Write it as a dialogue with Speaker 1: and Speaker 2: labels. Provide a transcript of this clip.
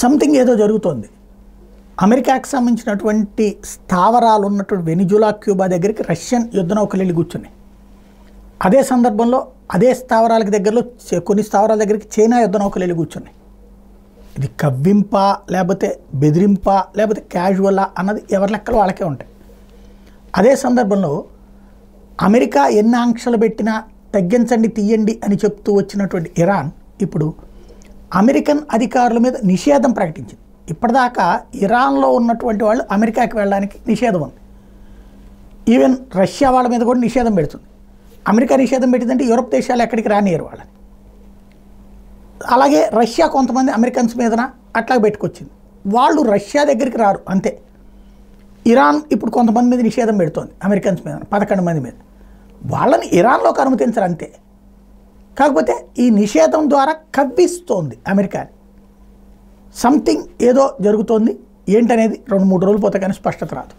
Speaker 1: Something ఏదో జరుగుతోంది. అమెరికాకి సంబంధించినటువంటి స్థావరాలు ఉన్నటువంటి వెనిజులా, క్యూబా దగ్గరికి రష్యన్ యుద్ధ నౌకలు వెళ్ళి కూర్చున్నాయి. అదే సందర్భంలో అదే స్థావరాలకు దగ్గరలో కొన్ని స్థావరాల దగ్గరికి చైనా యుద్ధ నౌకలు వెళ్ళి కూర్చున్నాయి. ఇది కవ్వింప, లేకపోతే బెదిరింప, లేకపోతే క్యాజువలా అన్నది ఎవరి లెక్కలు వాళ్ళకే ఉంటాయి. అదే సందర్భంలో అమెరికా ఎన్ని ఆంక్షలు పెట్టినా తగ్గించండి, తీయండి అని చెప్తూ వచ్చినటువంటి ఇరాన్ ఇప్పుడు అమెరికన్ అధికారుల మీద నిషేధం ప్రకటించింది. ఇప్పటిదాకా ఇరాన్లో ఉన్నటువంటి వాళ్ళు అమెరికాకి వెళ్ళడానికి నిషేధం ఉంది. ఈవెన్ రష్యా వాళ్ళ మీద కూడా నిషేధం పెడుతుంది. అమెరికా నిషేధం పెట్టిందంటే యూరప్ దేశాలు ఎక్కడికి రానియరు వాళ్ళని. అలాగే రష్యా కొంతమంది అమెరికన్స్ మీదన అట్లా పెట్టుకొచ్చింది. వాళ్ళు రష్యా దగ్గరికి రారు అంతే. ఇరాన్ ఇప్పుడు కొంతమంది మీద నిషేధం పెడుతోంది అమెరికన్స్ మీద, 11 మంది మీద. వాళ్ళని ఇరాన్లోకి అనుమతించరు అంతే. కాకపోతే ఈ నిషేధం ద్వారా కవ్విస్తోంది అమెరికాని. సంథింగ్ ఏదో జరుగుతోంది. ఏంటనేది 2-3 రోజులు పోతే కానీ స్పష్టత రాదు.